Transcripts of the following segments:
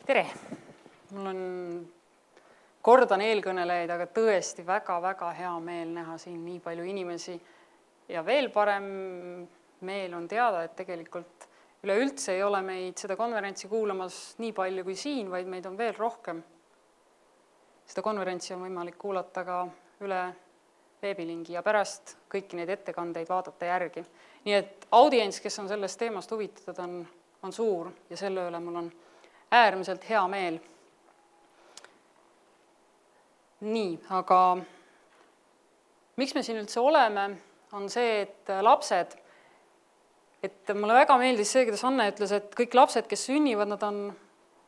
Tere! Mul on, kordan eelkõnelejaid, aga tõesti väga hea meel näha siin nii palju inimesi. Ja veel parem meel on teada, et tegelikult üleüldse ei ole meid seda konverentsi kuulamas nii palju kui siin, vaid meid on veel rohkem. Seda konverentsi on võimalik kuulata ka üle veebilingi ja pärast kõiki neid ettekandeid vaadata järgi. Nii et audients, kes on sellest teemast huvitatud, on suur ja selle üle mul on äärmiselt hea meel. Nii, aga miks me siin üldse oleme, on see, et lapsed, et mulle väga meeldis see, kuidas Anne ütles, et kõik lapsed, kes sünnivad, nad on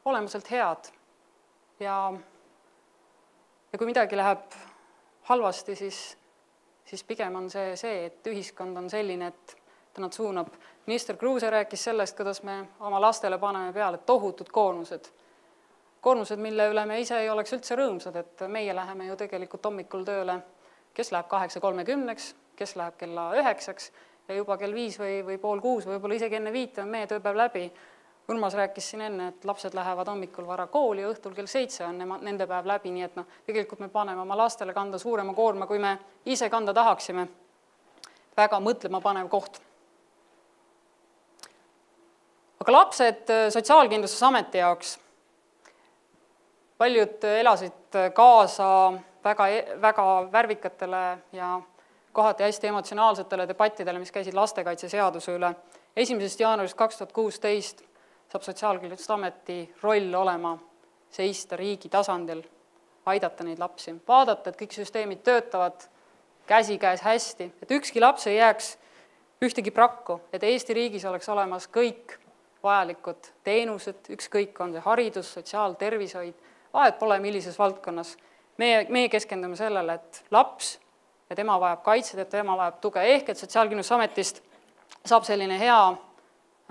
olemuselt head. Ja kui midagi läheb halvasti, siis pigem on see, et ühiskond on selline, et nad suunab. Minister Kruuse rääkis sellest, kuidas me oma lastele paneme peale tohutud koormused. Koormused, mille üle me ise ei oleks üldse rõõmsad, et meie läheme ju tegelikult hommikul tööle, kes läheb 8:30, kes läheb kella 9 ja juba kell 5 või pool 6 või võib-olla isegi enne 5 on meie tööpäev läbi. Urmas rääkis siin enne, et lapsed lähevad hommikul vara kooli ja õhtul kell 7 on nende päev läbi, nii et tegelikult me paneme oma lastele kanda suurema koorma, kui me ise kanda tahaksime. Väga mõtlema panev koht. Aga lapsed Sotsiaalkindlustusameti jaoks. Paljud elasid kaasa väga värvikatele ja kohati hästi emotsionaalsetele debattidele, mis käisid lastekaitseseaduse üle. 1. jaanuarist 2016 saab Sotsiaalkindlustusameti roll olema seista riigi tasandil, aidata neid lapsi. Vaadata, et kõik süsteemid töötavad käsikäes hästi, et ükski laps ei jääks ühtegi prakku, et Eesti riigis oleks olemas kõik vajalikud teenused, ükskõik on see haridus, sotsiaal, tervishoid, vahet pole millises valdkonnas. Meie keskendume sellele, et laps ja tema vajab kaitset, et tema vajab tuge ehk, et Sotsiaalkindlustusametist saab selline hea,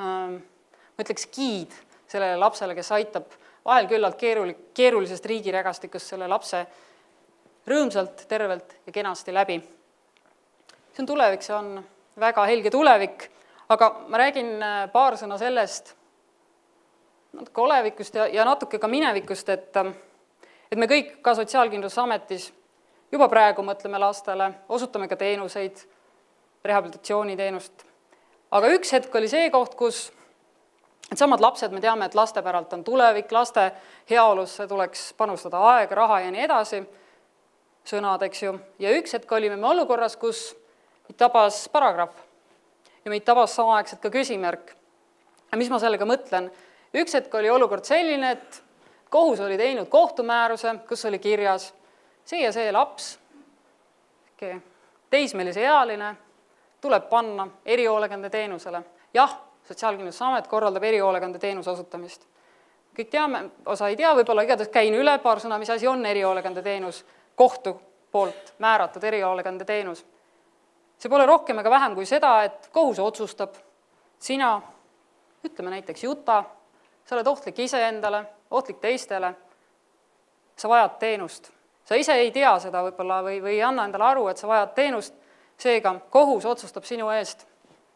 ma ütleks giid sellele lapsele, kes aitab vahel küllalt keerulisest riigirägastikust selle lapse rõõmsalt, tervelt ja kenasti läbi. See on tulevik, see on väga helge tulevik, aga ma räägin paar sõna sellest natuke olevikust ja natuke ka minevikust, et me kõik ka Sotsiaalkindlustusametis juba praegu mõtleme lastele, osutame ka teenuseid, rehabilitatsiooniteenust. Aga üks hetk oli see koht, kus et samad lapsed, me teame, et laste päralt on tulevik, laste heaolusse tuleks panustada aega, raha ja nii edasi, sõnad, eks ju. Ja üks hetk olime me olukorras, kus meid tabas paragrahv ja meid tabas samaaegselt ka küsimärk. Ja mis ma sellega mõtlen? Üks hetk oli olukord selline, et kohus oli teinud kohtumääruse, kus oli kirjas see ja see laps, teismelise ealine, tuleb panna erihoolekande teenusele. Jah, Sotsiaalkindlustusamet korraldab erihoolekande teenuse osutamist. Kõik teame, osa ei tea, võib-olla igatahes käin üle paar sõna, mis asi on erihoolekande teenus, kohtu poolt määratud erihoolekande teenus. See pole rohkem ega vähem kui seda, et kohus otsustab, sina, ütleme näiteks Juta, sa oled ohtlik iseendale, ohtlik teistele, sa vajad teenust. Sa ise ei tea seda võib-olla või ei anna endale aru, et sa vajad teenust, seega kohus otsustab sinu eest,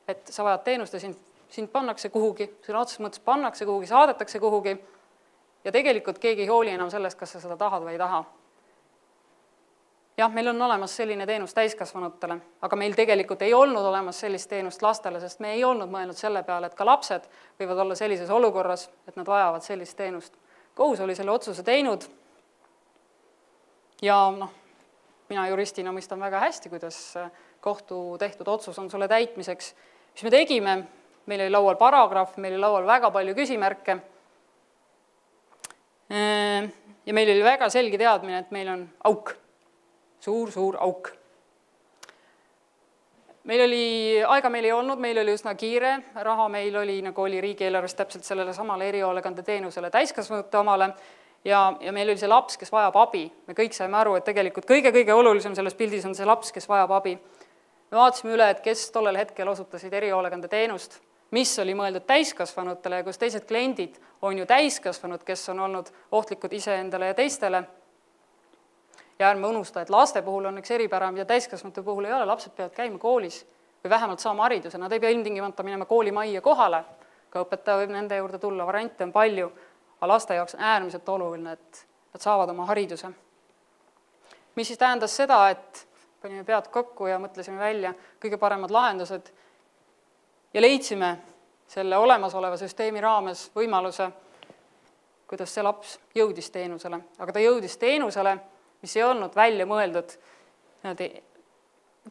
et sa vajad teenust ja sind pannakse kuhugi, sõna otseses mõttes pannakse kuhugi, saadetakse kuhugi ja tegelikult keegi ei hooli enam sellest, kas sa seda tahad või ei taha. Jah, meil on olemas selline teenus täiskasvanutele, aga meil tegelikult ei olnud olemas sellist teenust lastele, sest me ei olnud mõelnud selle peale, et ka lapsed võivad olla sellises olukorras, et nad vajavad sellist teenust. Kohus oli selle otsuse teinud ja mina juristina mõistan väga hästi, kuidas kohtu tehtud otsus on sulle täitmiseks. Mis me tegime? Meil oli laual paragrahv, meil oli laual väga palju küsimärke ja meil oli väga selge teadmine, et meil on auk. Suur auk. Aega meil ei olnud, meil oli üsna kiire, raha meil oli, nagu oli riigieelarves täpselt sellele samale erihoolekande teenusele täiskasvanute omale ja meil oli see laps, kes vajab abi. Me kõik saime aru, et tegelikult kõige olulisem selles pildis on see laps, kes vajab abi. Me vaatasime üle, et kes tollel hetkel osutasid erihoolekande teenust, mis oli mõeldud täiskasvanutele ja kus teised kliendid on ju täiskasvanud, kes on olnud ohtlikud iseendale ja teistele. Ja ärme unusta, et laste puhul on üks eripära, mida täiskasvanute puhul ei ole, lapsed peavad käima koolis või vähemalt saama hariduse, nad ei pea ilmtingimata minema koolimajja kohale, ka õpetaja võib nende juurde tulla, variante on palju, aga laste jaoks on äärmiselt oluline, et nad saavad oma hariduse. Mis siis tähendas seda, et panime pead kokku ja mõtlesime välja kõige paremad lahendused ja leidsime selle olemasoleva süsteemi raames võimaluse, kuidas see laps jõudis teenusele. Aga ta jõudis teenusele, mis ei olnud välja mõeldud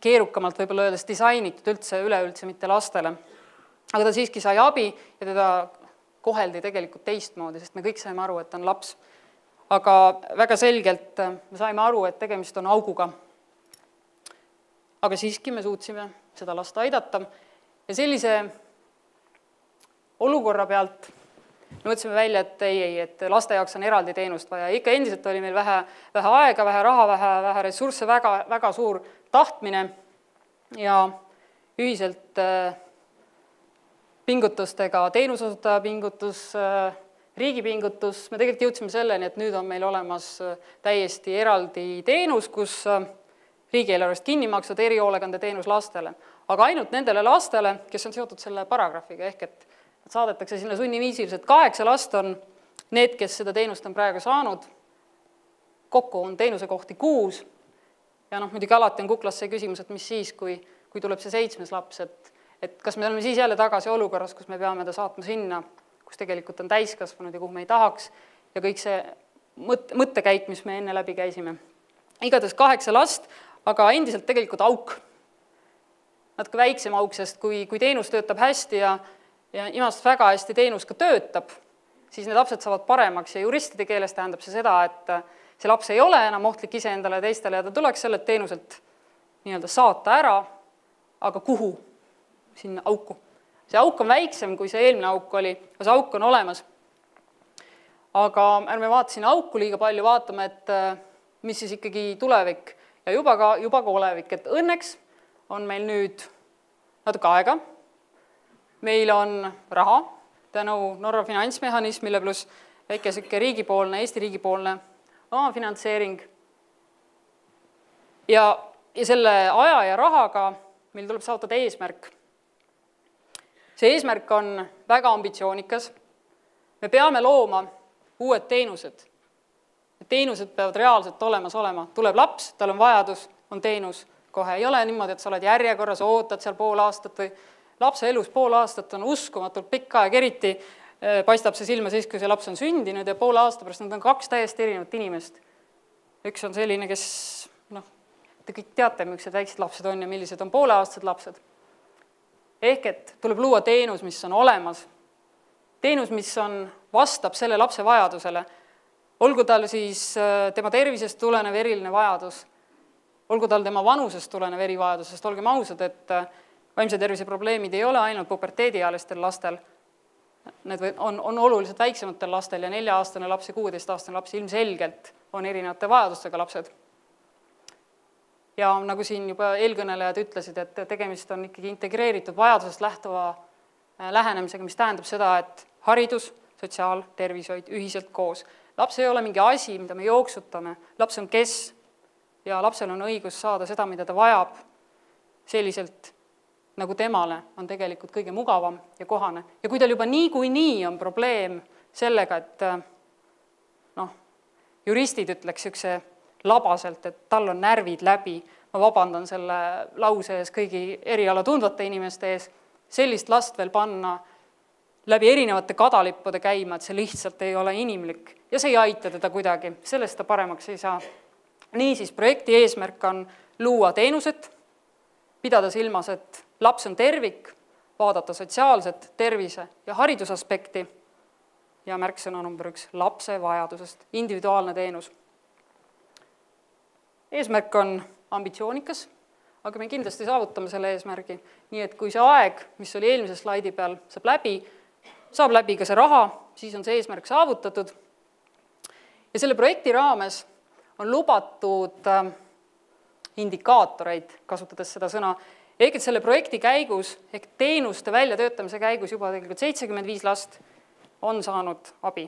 keerukamalt võib-olla öeldes disainitud üleüldse mitte lastele. Aga ta siiski sai abi ja teda koheldi tegelikult teistmoodi, sest me kõik saime aru, et ta on laps. Aga väga selgelt me saime aru, et tegemist on auguga. Aga siiski me suutsime seda last aidata ja sellise olukorra pealt me mõtlesime välja, et laste jaoks on eraldi teenust vaja. Ikka endiselt oli meil vähe aega, vähe raha, vähe ressursse, väga suur tahtmine ja ühiselt pingutustega, teenusosutaja pingutus, riigi pingutus, me tegelikult jõudsime selleni, et nüüd on meil olemas täiesti eraldi teenus, kus riigieelarvest kinni makstud erihoolekandeteenus lastele. Aga ainult nendele lastele, kes on seotud selle paragrahviga, ehk et saadetakse sinna sunniviisiliselt 8 last on need, kes seda teenust on praegu saanud. Kokku on teenuse kohti 6. Ja muidugi alati on kuklas see küsimus, et mis siis, kui tuleb see 7. laps, et kas me oleme siis jälle tagasi olukorras, kus me peame ta saatma sinna, kus tegelikult on täiskasvanud ja kuhu me ei tahaks ja kõik see mõttekäik, mis me enne läbi käisime. Igatahes 8 last, aga endiselt tegelikult auk. Natuke väiksem auk, sest kui teenus töötab hästi ja imast väga hästi teenus ka töötab, siis need lapsed saavad paremaks ja juristide keeles tähendab see seda, et see laps ei ole enam ohtlik iseendale ja teistele ja ta tuleks sellelt teenuselt saata ära, aga kuhu? Sinna auku. See auk on väiksem, kui see eelmine auk oli, aga see auk on olemas. Aga ärme vaata sinna auku liiga palju, vaatame, et mis siis ikkagi tulevik ja juba ka olevik, et õnneks on meil nüüd natuke aega. Meil on raha tänu Norra finantsmehhanismile pluss väike riigipoolne, Eesti riigipoolne omafinantseering. Ja selle aja ja rahaga meil tuleb saavutada eesmärk. See eesmärk on väga ambitsioonikas. Me peame looma uued teenused. Teenused peavad reaalselt olemas olema. Tuleb laps, tal on vajadus, on teenus kohe. Ei ole niimoodi, et sa oled järjekorras, ootad seal pool aastat või lapse elus pool aastat on uskumatult pikk aeg, eriti paistab see silma siis, kui see laps on sündinud ja pool aasta pärast need on 2 täiesti erinevat inimest. Üks on selline, kes, te kõik teate, millised väiksed lapsed on ja millised on pooleaastased lapsed. Ehk et tuleb luua teenus, mis on olemas. Teenus, mis vastab selle lapse vajadusele. Olgu tal siis tema tervisest tulenev eriline vajadus, olgu tal tema vanusest tulenev erivajadus, sest olgem ausad, et vaimse tervise probleemid ei ole ainult puberteediealistel lastel. Need on oluliselt väiksematel lastel ja 4-aastane laps ja 16-aastane laps ilmselgelt on erinevate vajadustega lapsed. Ja nagu siin juba eelkõnelejad ütlesid, et tegemist on ikkagi integreeritud vajadusest lähtuva lähenemisega, mis tähendab seda, et haridus, sotsiaal, tervishoid ühiselt koos. Laps ei ole mingi asi, mida me jooksutame. Laps on kes ja lapsel on õigus saada seda, mida ta vajab selliselt, nagu temale on tegelikult kõige mugavam ja kohane. Ja kui tal juba nii on probleem sellega, et juristid ütleks ükse labaselt, et tal on närvid läbi, ma vabandan selle lause ees kõigi eriala tundvate inimeste ees, sellist last veel panna läbi erinevate kadalippude käima, et see lihtsalt ei ole inimlik ja see ei aita teda kuidagi, sellest ta paremaks ei saa. Niisiis, projekti eesmärk on luua teenused, pidada silmas, et laps on tervik, vaadata sotsiaalset, tervise ja haridusaspekti ja märksõna number 1, lapse vajadusest, individuaalne teenus. Eesmärk on ambitsioonikas, aga me kindlasti saavutame selle eesmärgi. Nii et kui see aeg, mis oli eelmise slaidi peal, saab läbi ka see raha, siis on see eesmärk saavutatud. Ja selle projekti raames on lubatud indikaatoreid, kasutades seda sõna, ehk et selle projekti käigus, ehk teenuste väljatöötamise käigus juba tegelikult 75 last on saanud abi.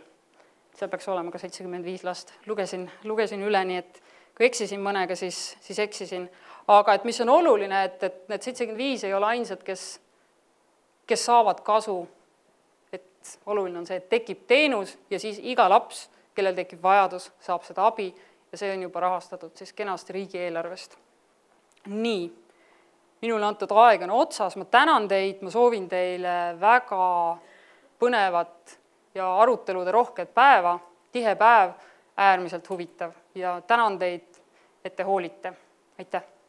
Seal peaks olema ka 75 last. Lugesin üle, nii et kui eksisin mõnega, siis eksisin. Aga et mis on oluline, et need 75 ei ole ainsad, kes saavad kasu. Et et oluline on see, et tekib teenus ja siis iga laps, kellel tekib vajadus, saab seda abi ja see on juba rahastatud siis kenasti riigieelarvest. Nii, minule antud aeg on otsas, ma tänan teid, ma soovin teile väga põnevat ja arutelude rohket päeva, tihe päev, äärmiselt huvitav ja tänan teid, et te hoolite. Aitäh!